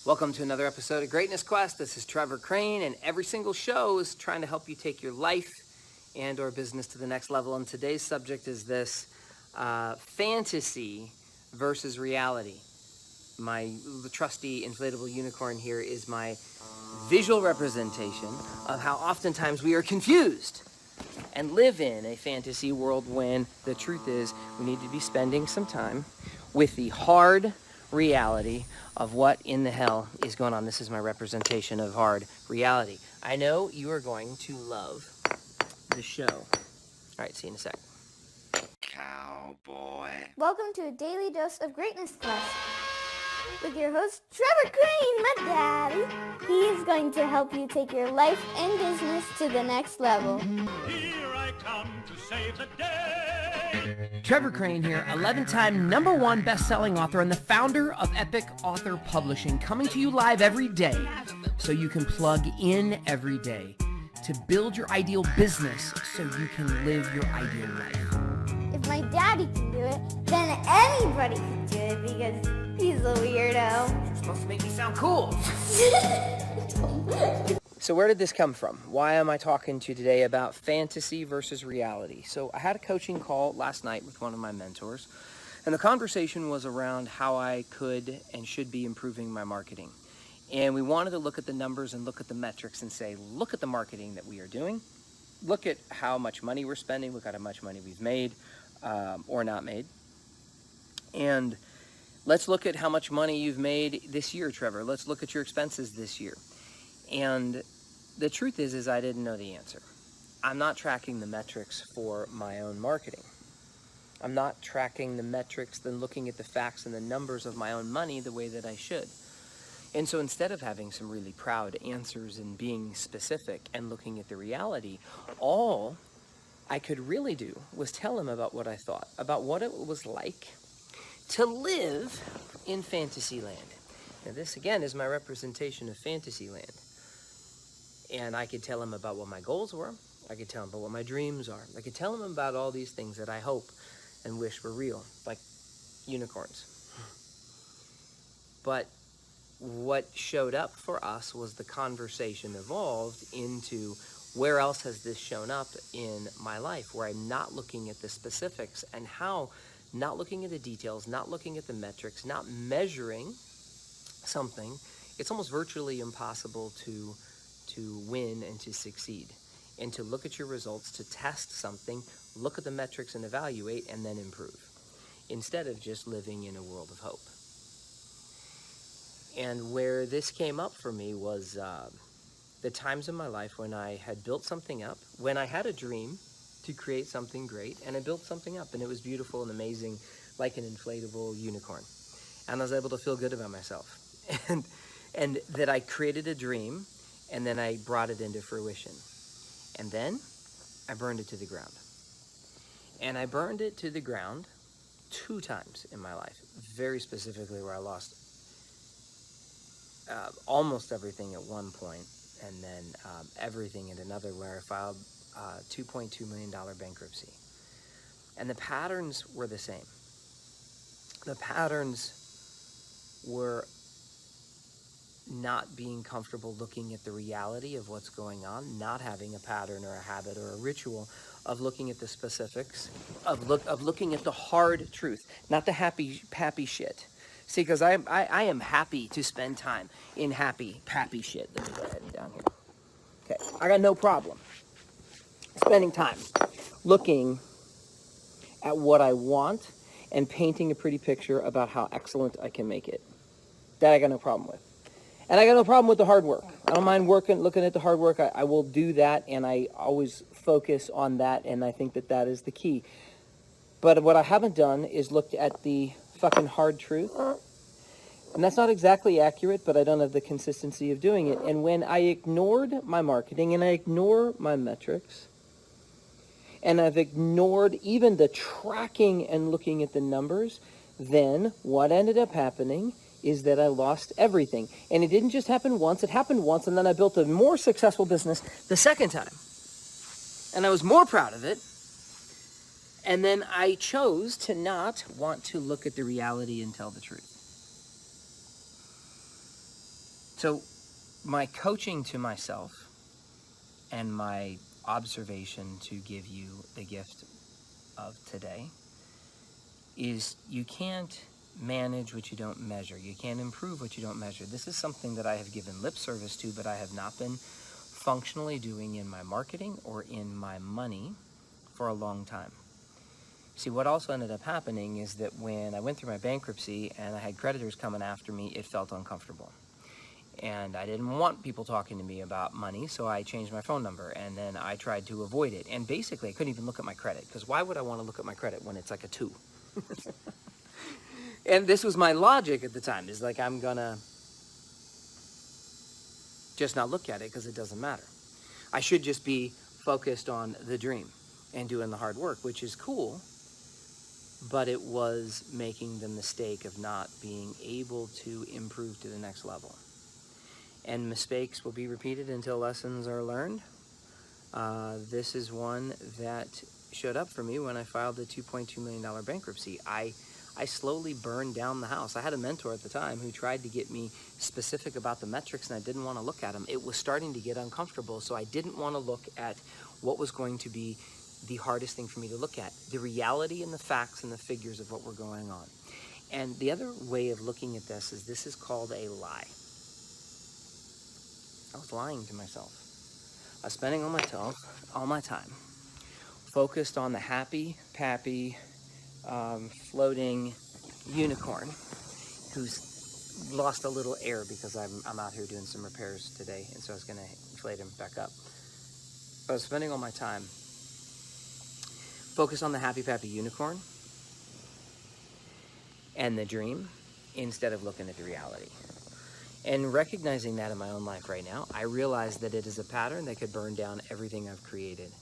Welcome to another episode of Greatness Quest. This is Trevor Crane, and every single show is trying to help you take your life and or business to the next level. And today's subject is this, fantasy versus reality. My trusty inflatable unicorn here is my visual representation of how oftentimes we are confused and live in a fantasy world when the truth is we need to be spending some time with the hard reality of what in the hell is going on. This is my representation of hard reality. I know you are going to love the show. All right, see you in a sec. Cowboy. Welcome to a daily dose of greatness quest with your host Trevor Crane, my daddy. He is going to help you take your life and business to the next level. Here I come to save the day. Trevor Crane here, 11-time #1 best-selling author and the founder of Epic Author Publishing, coming to you live every day so you can plug in every day to build your ideal business so you can live your ideal life. If my daddy can do it, then anybody can do it because he's a weirdo. You're supposed to make me sound cool. So where did this come from? Why am I talking to you today about fantasy versus reality? So I had a coaching call last night with one of my mentors, and the conversation was around how I could and should be improving my marketing. And we wanted to look at the numbers and look at the metrics and say, look at the marketing that we are doing. Look at how much money we're spending. Look at how much money we've made or not made. And let's look at how much money you've made this year, Trevor. Let's look at your expenses this year. And the truth is I didn't know the answer. I'm not tracking the metrics for my own marketing. I'm not tracking the metrics, then looking at the facts and the numbers of my own money the way that I should. And so instead of having some really proud answers and being specific and looking at the reality, all I could really do was tell him about what I thought, about what it was like to live in Fantasyland. Now this again is my representation of Fantasyland. And I could tell him about what my goals were. I could tell him about what my dreams are. I could tell him about all these things that I hope and wish were real, like unicorns. But what showed up for us was the conversation evolved into where else has this shown up in my life, where I'm not looking at the specifics and how, not looking at the details, not looking at the metrics, not measuring something. It's almost virtually impossible to win and to succeed, and to look at your results, to test something, look at the metrics and evaluate, and then improve, instead of just living in a world of hope. And where this came up for me was the times in my life when I had built something up, when I had a dream to create something great, and I built something up, and it was beautiful and amazing, like an inflatable unicorn. And I was able to feel good about myself. And that I created a dream, and then I brought it into fruition. And then I burned it to the ground. And I burned it to the ground 2 times in my life, very specifically, where I lost almost everything at one point, and then everything at another, where I filed $2.2 million bankruptcy. And the patterns were the same. The patterns were not being comfortable looking at the reality of what's going on, not having a pattern or a habit or a ritual of looking at the specifics, of looking at the hard truth, not the happy shit. See, because I am happy to spend time in happy shit. Let me go ahead and down here. Okay, I got no problem spending time looking at what I want and painting a pretty picture about how excellent I can make it. That I got no problem with. And I got no problem with the hard work. I don't mind looking at the hard work. I will do that, and I always focus on that, and I think that is the key. But what I haven't done is looked at the fucking hard truth. And that's not exactly accurate, but I don't have the consistency of doing it. And when I ignored my marketing, and I ignore my metrics, and I've ignored even the tracking and looking at the numbers, then what ended up happening is that I lost everything. And it didn't just happen once, it happened once, and then I built a more successful business the second time. And I was more proud of it. And then I chose to not want to look at the reality and tell the truth. So my coaching to myself and my observation to give you the gift of today is you can't manage what you don't measure. You can't improve what you don't measure. This is something that I have given lip service to, but I have not been functionally doing in my marketing or in my money for a long time. See, what also ended up happening is that when I went through my bankruptcy and I had creditors coming after me, it felt uncomfortable. And I didn't want people talking to me about money, so I changed my phone number, and then I tried to avoid it. And basically, I couldn't even look at my credit, because why would I want to look at my credit when it's like a 2? And this was my logic at the time, is like, I'm gonna just not look at it because it doesn't matter. I should just be focused on the dream and doing the hard work, which is cool, but it was making the mistake of not being able to improve to the next level. And mistakes will be repeated until lessons are learned. This is one that showed up for me when I filed the $2.2 million bankruptcy. I slowly burned down the house. I had a mentor at the time who tried to get me specific about the metrics, and I didn't want to look at them. It was starting to get uncomfortable, so I didn't want to look at what was going to be the hardest thing for me to look at, the reality and the facts and the figures of what were going on. And the other way of looking at this is called a lie. I was lying to myself. I was spending all my time focused on the happy, pappy, floating unicorn who's lost a little air because I'm out here doing some repairs today, and so I was going to inflate him back up. I was spending all my time focused on the happy, pappy unicorn and the dream instead of looking at the reality. And recognizing that in my own life right now, I realize that it is a pattern that could burn down everything I've created.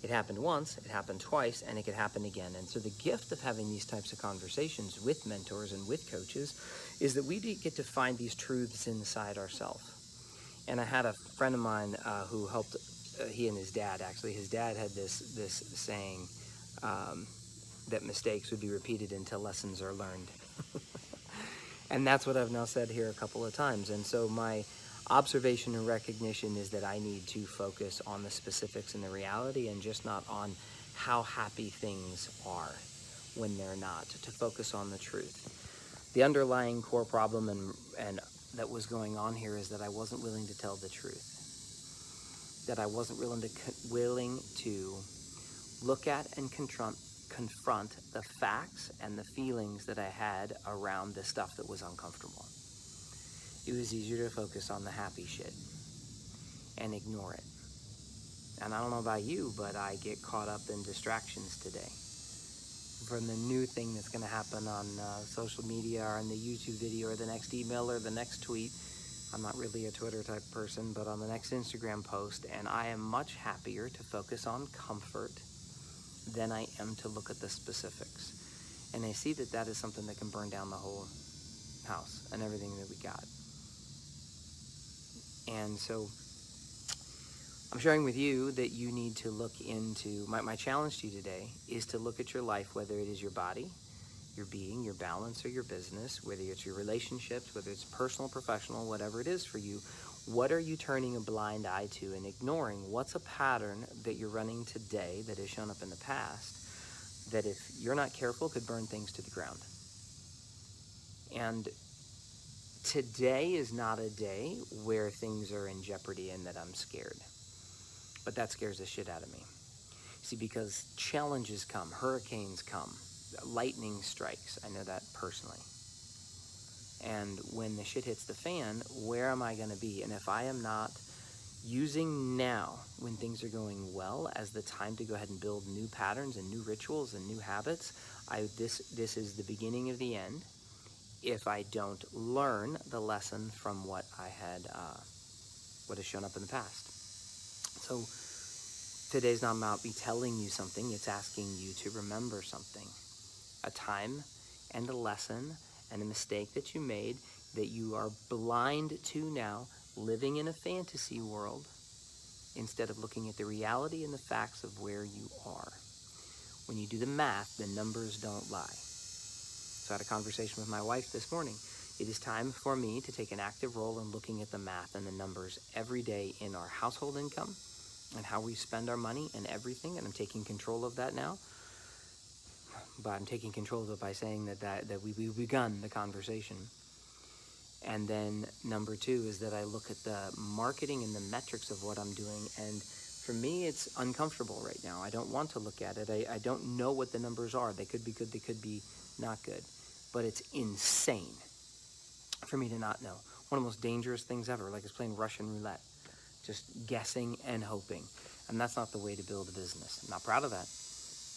It happened once, it happened twice, and it could happen again. And so the gift of having these types of conversations with mentors and with coaches is that we get to find these truths inside ourselves. And I had a friend of mine who helped, he and his dad, actually. His dad had this saying that mistakes would be repeated until lessons are learned. And that's what I've now said here a couple of times. And so my observation and recognition is that I need to focus on the specifics and the reality, and just not on how happy things are when they're not, to focus on the truth. The underlying core problem and that was going on here is that I wasn't willing to tell the truth. That I wasn't willing to look at and confront the facts and the feelings that I had around the stuff that was uncomfortable. It was easier to focus on the happy shit and ignore it. And I don't know about you, but I get caught up in distractions today. From the new thing that's going to happen on social media, or in the YouTube video, or the next email, or the next tweet. I'm not really a Twitter type person, but on the next Instagram post, and I am much happier to focus on comfort than I am to look at the specifics. And I see that that is something that can burn down the whole house and everything that we got. And so I'm sharing with you that you need to look into, my challenge to you today is to look at your life, whether it is your body, your being, your balance, or your business, whether it's your relationships, whether it's personal, professional, whatever it is for you. What are you turning a blind eye to and ignoring? What's a pattern that you're running today that has shown up in the past that, if you're not careful, could burn things to the ground? And today is not a day where things are in jeopardy and that I'm scared. But that scares the shit out of me. See, because challenges come, hurricanes come, lightning strikes. I know that personally. And when the shit hits the fan, where am I going to be? And if I am not using now, when things are going well, as the time to go ahead and build new patterns and new rituals and new habits, this is the beginning of the end. If I don't learn the lesson from what has shown up in the past. So today's not about me telling you something, it's asking you to remember something. A time and a lesson and a mistake that you made that you are blind to now, living in a fantasy world instead of looking at the reality and the facts of where you are. When you do the math, the numbers don't lie. So I had a conversation with my wife this morning. It is time for me to take an active role in looking at the math and the numbers every day in our household income and how we spend our money and everything, and I'm taking control of that now. But I'm taking control of it by saying that we've begun the conversation. And then number two is that I look at the marketing and the metrics of what I'm doing, and for me, it's uncomfortable right now. I don't want to look at it. I don't know what the numbers are. They could be good, they could be not good. But it's insane for me to not know. One of the most dangerous things ever, like it's playing Russian roulette. Just guessing and hoping. And that's not the way to build a business. I'm not proud of that.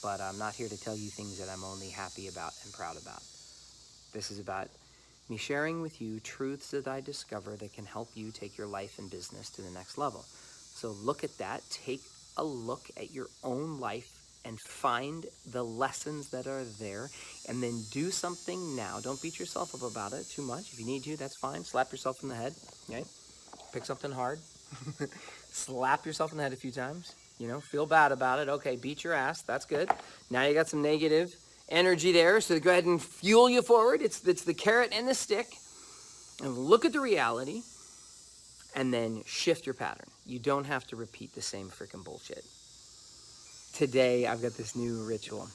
But I'm not here to tell you things that I'm only happy about and proud about. This is about me sharing with you truths that I discover that can help you take your life and business to the next level. So look at that, take a look at your own life and find the lessons that are there, and then do something now. Don't beat yourself up about it too much. If you need to, that's fine. Slap yourself in the head, okay? Pick something hard. Slap yourself in the head a few times. Feel bad about it. Okay, beat your ass. That's good. Now you got some negative energy there, so go ahead and fuel you forward. It's the carrot and the stick. And look at the reality. And then shift your pattern. You don't have to repeat the same freaking bullshit. Today, I've got this new ritual.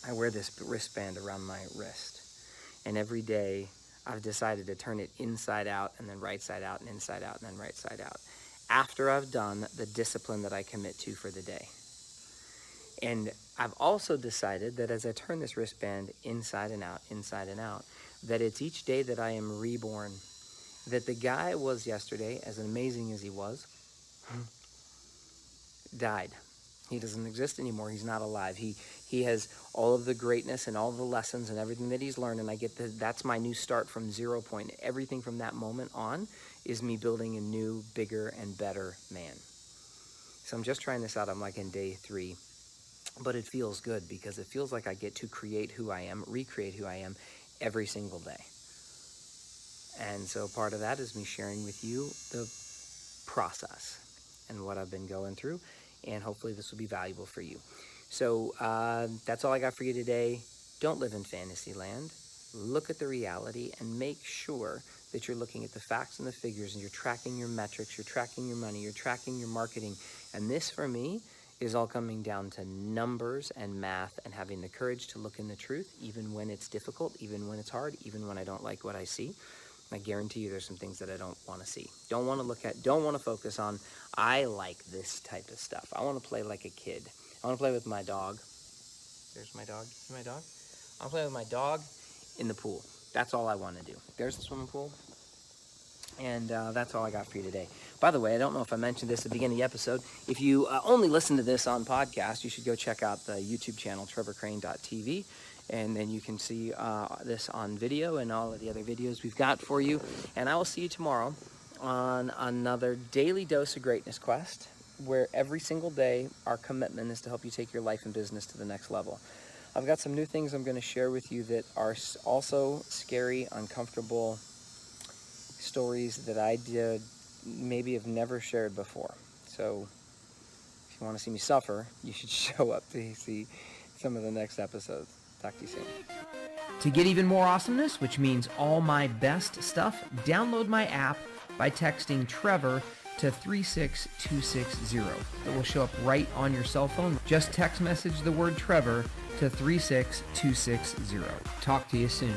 I wear this wristband around my wrist. And every day, I've decided to turn it inside out, and then right side out, and inside out, and then right side out, after I've done the discipline that I commit to for the day. And I've also decided that as I turn this wristband inside and out, that it's each day that I am reborn. That the guy I was yesterday, as amazing as he was, died. He doesn't exist anymore. He's not alive. He has all of the greatness and all the lessons and everything that he's learned, and that's my new start from 0 point. Everything from that moment on is me building a new, bigger, and better man. So I'm just trying this out. I'm like in day 3, but it feels good because it feels like I get to create who I am, recreate who I am every single day. And so part of that is me sharing with you the process and what I've been going through, and hopefully this will be valuable for you. So that's all I got for you today. Don't live in fantasy land. Look at the reality and make sure that you're looking at the facts and the figures, and you're tracking your metrics, you're tracking your money, you're tracking your marketing. And this, for me, is all coming down to numbers and math and having the courage to look in the truth, even when it's difficult, even when it's hard, even when I don't like what I see. I guarantee you there's some things that I don't want to see. Don't want to look at, don't want to focus on, I like this type of stuff. I want to play like a kid. I want to play with my dog. There's my dog. See my dog? I want to play with my dog in the pool. That's all I want to do. There's the swimming pool. And that's all I got for you today. By the way, I don't know if I mentioned this at the beginning of the episode. If you only listen to this on podcast, you should go check out the YouTube channel, trevorcrane.tv. And then you can see this on video and all of the other videos we've got for you. And I will see you tomorrow on another daily dose of greatness quest, where every single day our commitment is to help you take your life and business to the next level. I've got some new things I'm going to share with you that are also scary, uncomfortable stories that I did maybe have never shared before. So if you want to see me suffer, you should show up to see some of the next episodes. Talk to you soon. To get even more awesomeness, which means all my best stuff, download my app by texting Trevor to 36260. It will show up right on your cell phone. Just text message the word Trevor to 36260. Talk to you soon.